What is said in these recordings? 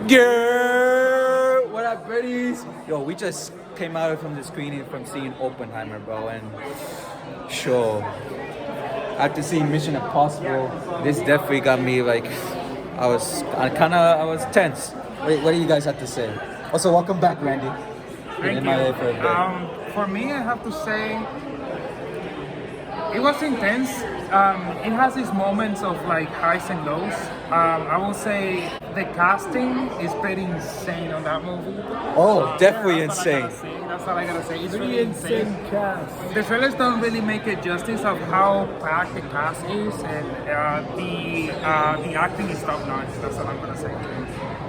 Yeah, what up, buddies? Yo, we just came out from the screening from seeing Oppenheimer, bro, and sure, after seeing Mission Impossible, this definitely got me like, I was tense. What do you guys have to say? Also, welcome back, Randy. Thank you. For me, I have to say, it was intense. It has these moments of like highs and lows. I will say the casting is pretty insane on that movie. Oh, definitely insane. That's all I gotta say. It's really insane cast. The trailers don't really make it justice of how packed the cast is, and the acting is top notch. That's all I'm gonna say.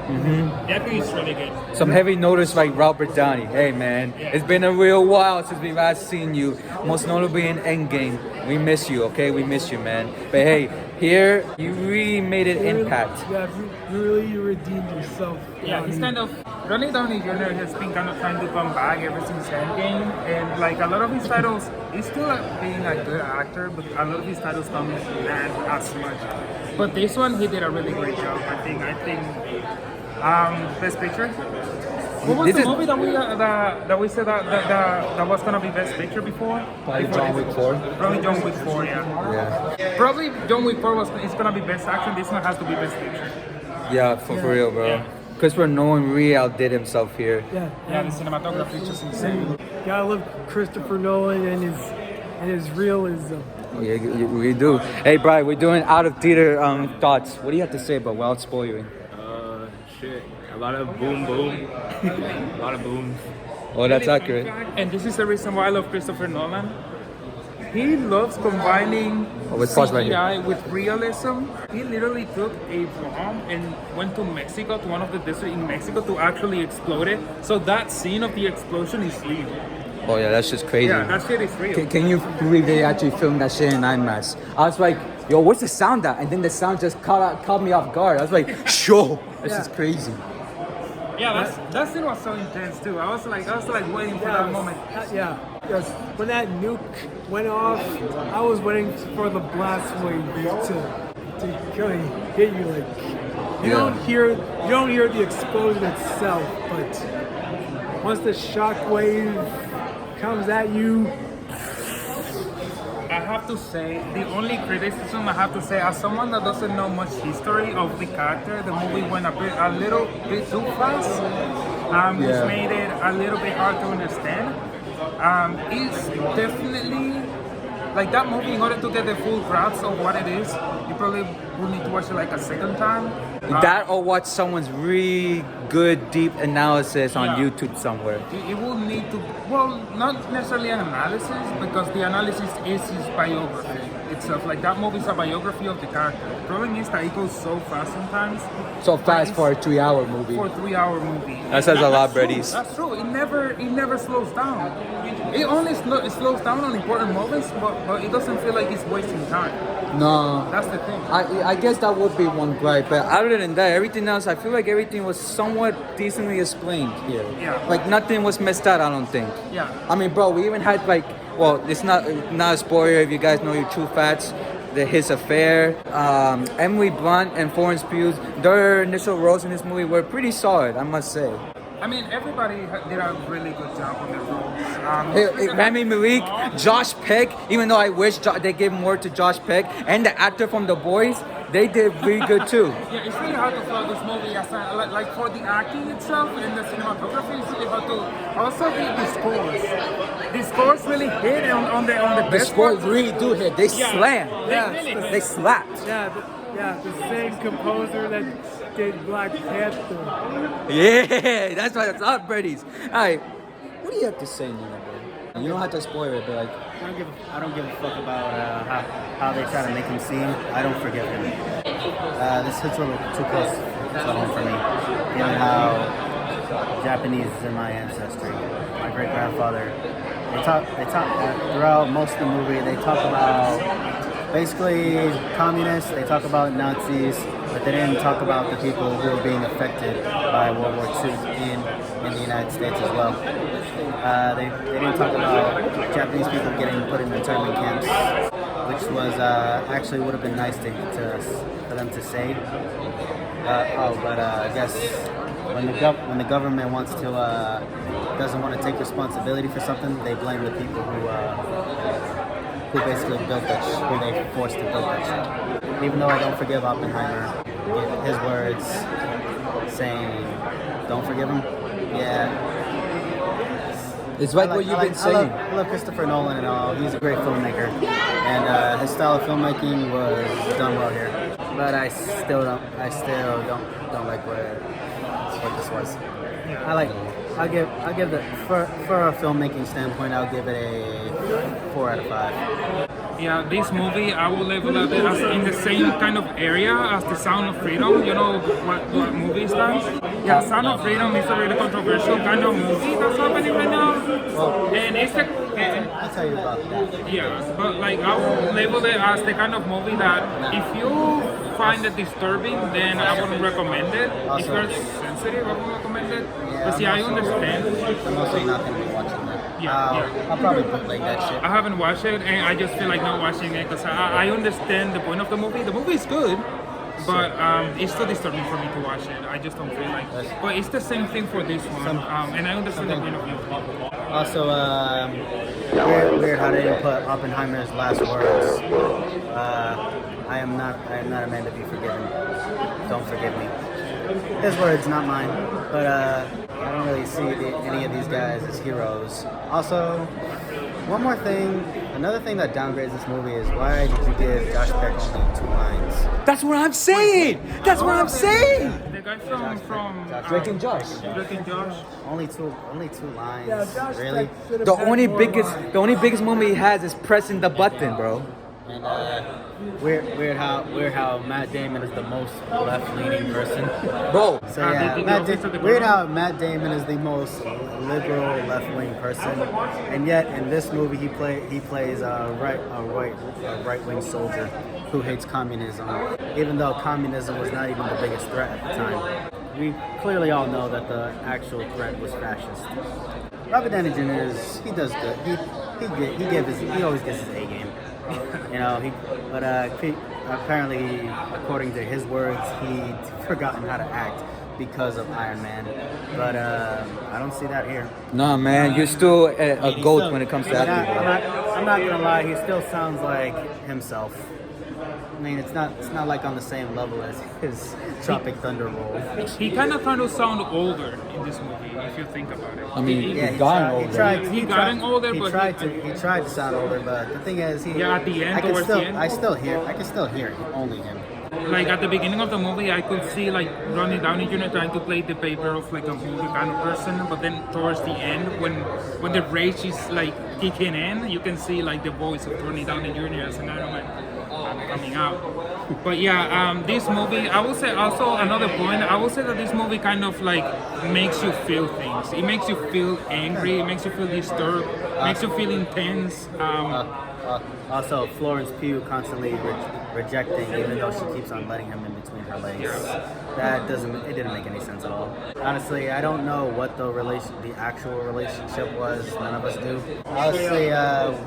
Mm-hmm. The acting is really good. Some heavy notice like Robert Downey. Hey man, it's been a real while since we've last seen you. Most notably in Endgame. We miss you, okay? We miss you, man. But hey, here you really made an impact. Yeah, you redeemed yourself. Yeah, he's kind of Ronnie Downey Jr. has been kind of trying to come back ever since Endgame, and like a lot of his titles, he's still being a good actor, but a lot of his titles don't land as much. But this one, he did a really great job. I think. Best Picture. What was the movie that we said that was gonna be Best Picture before? Probably John Wick 4. Probably John Wick 4, yeah. Probably John Wick 4 is gonna be Best Action. This one has to be Best Picture. Yeah, for real, bro. Yeah. Christopher Nolan really outdid himself here. Yeah, the cinematography is just insane. Yeah, I love Christopher Nolan and his realism. Yeah, we do. Hey, Brian, we're doing out of theater thoughts. What do you have to say about without spoiling? Shit. A lot of boom. A lot of booms. Oh, that's accurate. And this is the reason why I love Christopher Nolan. He loves combining CGI with realism. He literally took a bomb and went to Mexico, to one of the districts in Mexico, to actually explode it. So that scene of the explosion is real. Oh yeah, that's just crazy. Yeah, that shit is real. Can you believe they actually filmed that shit in IMAX? I was like, yo, what's the sound at? And then the sound just caught me off guard. I was like, sure, this is crazy. Yeah, that scene was so intense too. I was like waiting for that moment. Yeah, yes. When that nuke went off, I was waiting for the blast wave to kind of hit you. Like you don't hear the explosion itself, but once the shock wave comes at you. I have to say, the only criticism I have to say, as someone that doesn't know much history of the character, the movie went a little bit too fast, which made it a little bit hard to understand. It's definitely, like that movie, in order to get the full grasp of what it is, you probably will need to watch it like a second time. That or watch someone's really good, deep analysis on YouTube somewhere. It will need to, well, not necessarily an analysis, because the analysis is his biography itself. Like that movie is a biography of the character. The problem is that it goes so fast sometimes. So fast for a 3-hour movie. For a 3-hour movie. That says a lot, Breddies. That's true. It never slows down. It only slows down on important moments, but it doesn't feel like it's wasting time. No. That's the thing. I guess that would be one gripe, but other than that, everything else, I feel like everything was somewhat decently explained here. Yeah. Like nothing was messed out, I don't think. Yeah. I mean, bro, we even had like, well, it's not a spoiler if you guys know your true facts. His affair, Emily Blunt and Florence Pugh, their initial roles in this movie were pretty solid, I must say. I mean, everybody did a really good job on their roles. Rami Malek, Josh Peck, even though I wish they gave more to Josh Peck, and the actor from The Boys, they did really good too. Yeah, it's really hard to follow this movie like for the acting itself and the cinematography. It's really hard to. Also, the scores. The scores really hit on the best. The scores really do hit. They slam. Yeah, they slapped. Yeah, the same composer that did Black Panther. Yeah, that's why it's up, Breddies. All right, what do you have to say, Nuno, bro? You don't have to spoil it, but like, I don't give a fuck about how they try to make him seem. I don't forgive him. This hits a little too close to home for me. Given how Japanese is in my ancestry. My great grandfather. They talk throughout most of the movie. They talk about basically communists. They talk about Nazis, but they didn't talk about the people who were being affected by World War II in the United States as well. They didn't talk about Japanese people getting put in internment camps, which was actually would have been nice for them to say. I guess when the government wants to doesn't want to take responsibility for something, they blame the people who basically built that, who they forced to build that shit. Even though I don't forgive Oppenheimer, his words saying, "Don't forgive him." Yeah. It's like what you've been saying. I love Christopher Nolan and all. He's a great filmmaker, and his style of filmmaking was done well here. But I still don't like what this was. I'll give the for a filmmaking standpoint, I'll give it a 4 out of 5. Yeah, this movie I will label it as in the same kind of area as The Sound of Freedom. You know what movie is that? Yeah, Sound of Freedom is a really controversial kind of movie that's happening right now. Well, And it's I'll tell you about that. yeah, but like I will label it as the kind of movie that if you find it disturbing, then I wouldn't recommend it. If you're sensitive, I would recommend it. Yeah, But see, I understand. I'm also not going to be watching that. Yeah. I'll probably bootleg that shit. I haven't watched it, and I just feel like not watching it because I understand the point of the movie. The movie is good, but it's still disturbing for me to watch it. I just don't feel like. But it's the same thing for this one, and I understand the point of view. Also, weird how they didn't put Oppenheimer's last words. I am not a man to be forgiven. Don't forgive me. His words, not mine. But I don't really see any of these guys as heroes. Also, one more thing. Another thing that downgrades this movie is why did you give Josh Peck only 2 lines? That's what I'm saying. That's what I'm saying. The guy from Drake and Josh. Drake and Josh. Only two lines. Yeah, Josh Really? Peck should have The had only more biggest moment he has is pressing the button, bro. And weird how Matt Damon is the most left-leaning person. Bro, So yeah, weird how Matt Damon is the most liberal left-wing person, and yet in this movie he plays a right-wing soldier who hates communism, even though communism was not even the biggest threat at the time. We clearly all know that the actual threat was fascist. Robert Downey Jr. he does good. He always gets his A game. You know, but apparently, according to his words, he'd forgotten how to act because of Iron Man. But I don't see that here. nah, man, you're still a goat when it comes to acting, bro. I'm not gonna lie, he still sounds like himself. I mean, it's not like on the same level as his Tropic Thunder role. He kind of sound older in this movie, if you think about it. I mean, Yeah, he's gotten older. He gotten older, he but tried to sound older, but the thing is, Yeah, at the end, I towards the end. can still hear only him. like at the beginning of the movie, I could see like Ronnie Downey Jr. trying to play the paper of like a movie kind of person, but then towards the end, when the rage is like kicking in, you can see like the voice of Ronnie Downey Jr. as an Iron Man coming out. But yeah, this movie, I would say also another point, I would say that this movie kind of like makes you feel things. It makes you feel angry, it makes you feel disturbed, makes you feel intense. Also, Florence Pugh constantly rejecting, even though she keeps on letting him in between her legs. It didn't make any sense at all. Honestly, I don't know what the actual relationship was. None of us do. Honestly,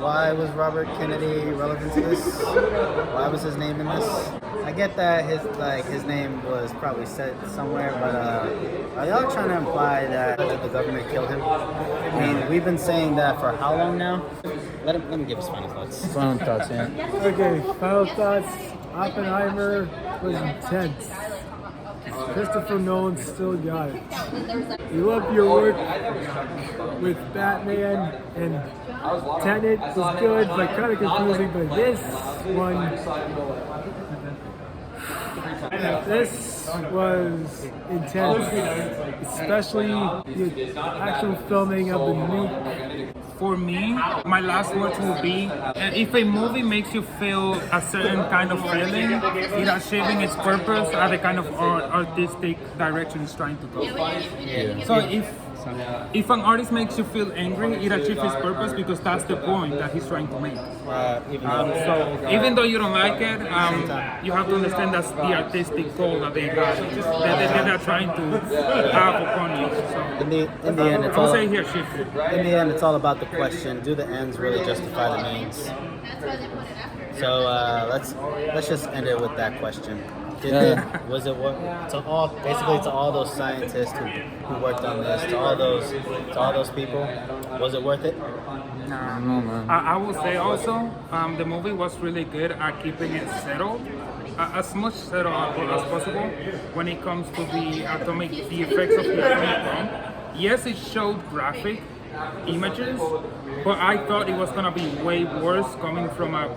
why was Robert Kennedy relevant to this? Why was his name in this? I get that his name was probably said somewhere, but are y'all trying to imply that the government killed him? I mean, we've been saying that for how long now? Let me give his final thoughts. Final thoughts, yeah. Okay, final thoughts. Oppenheimer was intense. Christopher Nolan still got it. We love your work with Batman, and Tenet was good, but kind of confusing. But this was intense, especially the actual filming of the nuke. For me, my last words will be, if a movie makes you feel a certain kind of feeling, it achieving its purpose at the kind of artistic direction it's trying to go. Yeah. So if an artist makes you feel angry, it achieves its purpose because that's the point that he's trying to make. Even though you don't like it, you have to understand that's the artistic goal that they have, that they're trying to have upon you. So In the end, I would say here, shift. in the end, it's all about the question: do the ends really justify the means? So let's just end it with that question. Was it what to all basically to all those scientists who worked on this, to all those people, was it worth it? Nah. No, man. I will say also, the movie was really good at keeping it settled, as much settled as possible when it comes to the effects of the atomic bomb. Yes, it showed graphic images, but I thought it was gonna be way worse coming from a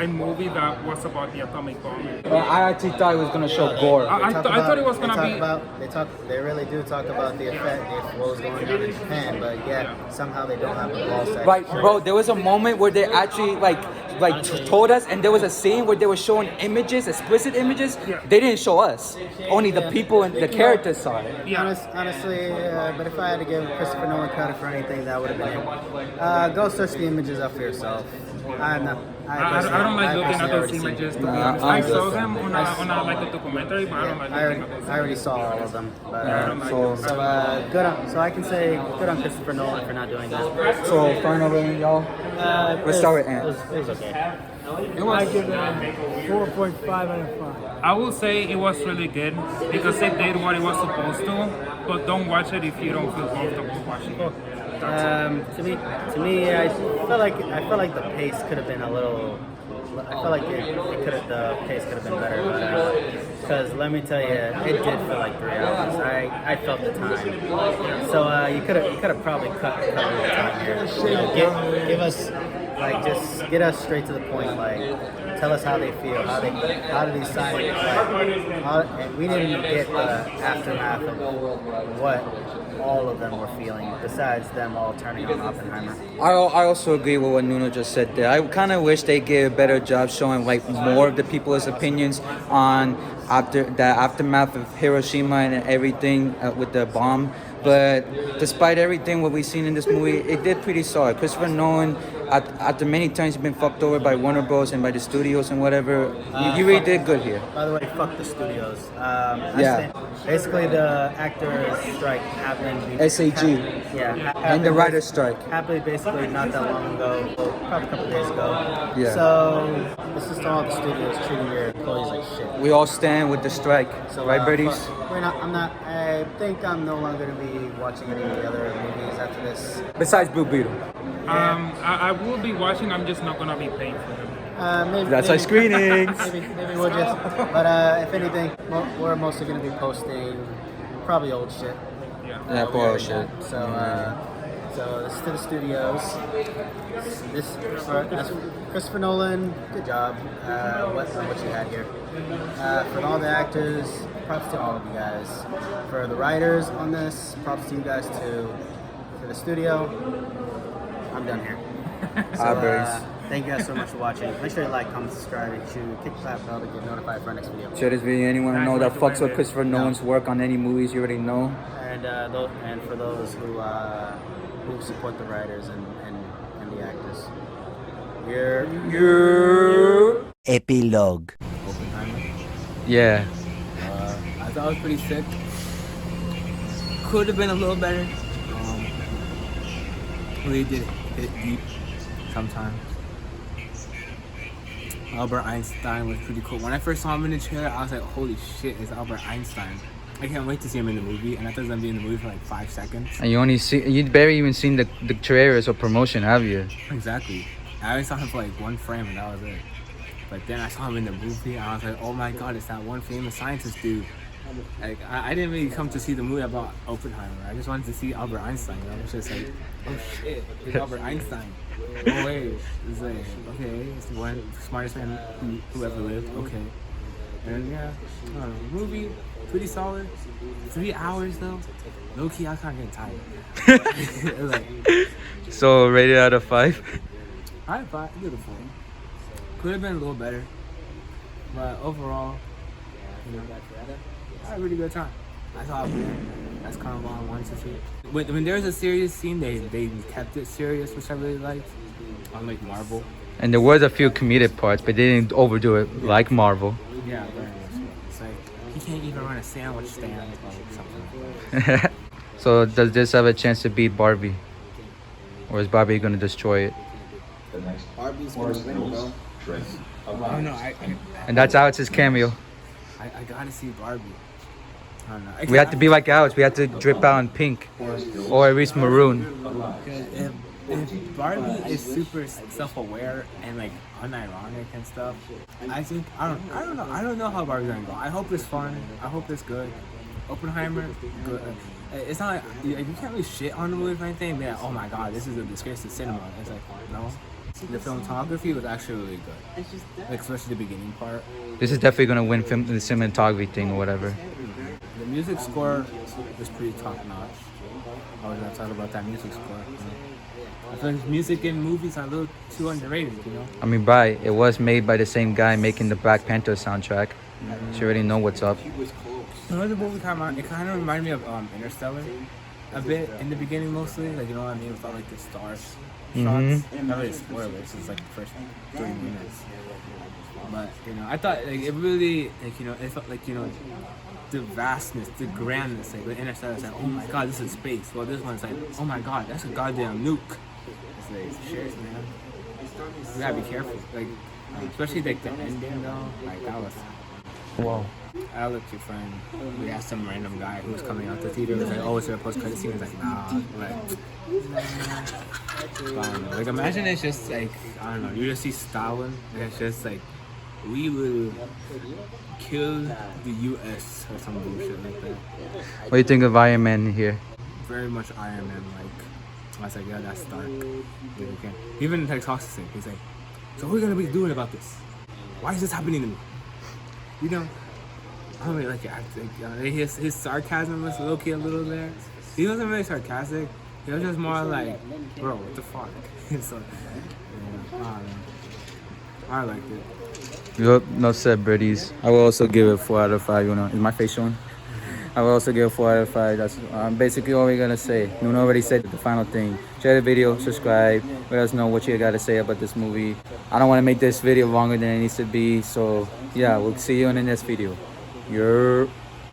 movie that was about the atomic bomb. I actually thought it was gonna show gore. I thought it was gonna be. They really do talk about the effect of what was going on in Japan, but yet somehow they don't have the balls to Right, actually bro. There was a moment where they actually told us, and there was a scene where they were showing images, explicit images. Yeah. They didn't show us. Only the people and the characters saw it. Yeah. Honestly, but if I had to give Christopher Nolan credit for anything, that would have been it. Go search the images up for yourself. I don't like looking at those images. To be honest, I saw them on a like a documentary, but I don't like looking at those. I already saw all of them. But, Yeah, I don't like those. so I can say good on Christopher Nolan for not doing that. So final rating, y'all. Let's start with Ant. It was okay. I give it a 4.5 out of 5. I will say it was really good because it did what it was supposed to, but don't watch it if you don't feel comfortable watching it. To me, I felt like the pace could have been a little. I felt like the pace could have been better, because let me tell you, it did feel like 3 hours. I felt the time, so you could have probably cut a little time here. Give us just get us straight to the point. Tell us how they feel. How do these scientists? And we didn't get the aftermath of what all of them were feeling, besides them all turning on Oppenheimer. I also agree with what Nuno just said there. I kind of wish they did a better job showing more of the people's opinions on the aftermath of Hiroshima and everything with the bomb. But despite everything what we've seen in this movie, it did pretty solid. Christopher Nolan, after many times been fucked over by Warner Bros. And by the studios and whatever, you really did good here. By the way, fuck the studios. Yeah. Basically, the actors' strike happened. SAG. And the writer's strike. Happened basically not that long ago, probably a couple days ago. Yeah. So this is to all the studios treating their employees like shit. We all stand with the strike, So, right, birdies? I think I'm no longer going to be watching any other movies after this. Besides Blue Beetle. I will be watching. I'm just not gonna be paying for them. That's our screenings. Maybe we'll just. But if anything, we're mostly going to be posting probably old shit. Yeah, poor shit. So this is to the studios. That's Christopher Nolan. Good job. What you had here. For all the actors, props to all of you guys. For the writers on this, props to you guys too. For the studio, I'm done here. Thank you guys so much for watching. Make sure you like, comment, subscribe, and click that bell to get notified for our next video. Share this video. Anyone know that fucks with Christopher Nolan's work on any movies? You already know. And for those who support the writers and the actors. Epilogue. Oppenheimer. Yeah. I thought it was pretty sick. Could have been a little better. Really did hit deep sometimes. Albert Einstein was pretty cool. When I first saw him in the trailer, I was like, holy shit, it's Albert Einstein. I can't wait to see him in the movie, and I thought he was gonna be in the movie for like 5 seconds. And you barely even seen the trailers or promotion, have you? Exactly. I only saw him for like 1 frame, and that was it. But then I saw him in the movie, and I was like, oh my god, it's that one famous scientist dude. Like, I didn't really come to see the movie about Oppenheimer. I just wanted to see Albert Einstein. I was just like, oh shit, it's Albert Einstein. Oh wait, it's like, okay, it's the one smartest man who ever lived. Okay. And yeah, I don't know, movie, pretty solid. 3 hours though. Low key, I was kind of getting tired. It was like, So rated out of 5. alright, 5, give it a 4. Could have been a little better, but overall, you know, I had a really good time. That's all. That's kind of all I wanted to see. When there was a serious scene, they kept it serious, which I really liked. Unlike Marvel. And there was a few comedic parts, but they didn't overdo it like Marvel. Yeah, very much so. It's like he can't even run a sandwich stand or something like that. So does this have a chance to beat Barbie? Or is Barbie gonna destroy it? Barbie's gonna win, bro. I don't know. And that's Alex's cameo. I gotta see Barbie. I don't know. We have to be like Alex. We have to drip out in pink, or at least maroon. If Barbie is super self-aware and like unironic and stuff, I think I don't know how Barbie's gonna go. I hope it's fun. I hope it's good. Oppenheimer, good. It's not like you can't really shit on the movie or anything. But oh my god, this is a disgrace to cinema. It's like no. The cinematography was actually really good, like especially the beginning part. This is definitely gonna win film, the cinematography thing or whatever. The music score was pretty top notch. I was gonna talk about that music score. You know? I feel like music in movies are a little too underrated. You know. I mean, Bri, it was made by the same guy making the Black Panther soundtrack. So you already know what's up. You know the movie it kind of reminded me of Interstellar a bit in the beginning, mostly. Like you know what I mean, with all like the stars. Shots. Not really spoilers. It's like the first 30 minutes. But you know, I thought like it really like you know it felt like you know the vastness, the grandness. Like the Interstellar is like, oh my god, this is space. Well, this one's like, oh my god, that's a goddamn nuke. It's like shit, man. You gotta be careful. Like especially like the ending though. Like that was. Wow. I looked at your friend. We asked some random guy who was coming out the theater. He was like, "Oh, is there a post-credit scene?" He was like, "Nah." Like, I don't know. Like, imagine it's just like I don't know. You just see Stalin, and it's just like, we will kill the U.S. or some bullshit like that. What do you think of Iron Man here? Very much Iron Man. Like, I was like, yeah, that's dark. Like, okay. Even like talks to him. He's like, "So what are we gonna be doing about this? Why is this happening to me?" You know. I mean, like, I think his sarcasm was low-key a little there. He wasn't really sarcastic. He was just more like, bro, what the fuck? So, yeah, I don't know. I liked it. Yep, no said, birdies. I will also give it 4 out of 5. You know, is my face showing? I will also give it 4 out of 5. That's basically all we're gonna say. Nuno already said the final thing. Share the video, subscribe, let us know what you gotta say about this movie. I don't want to make this video longer than it needs to be, so yeah, we'll see you in the next video. You're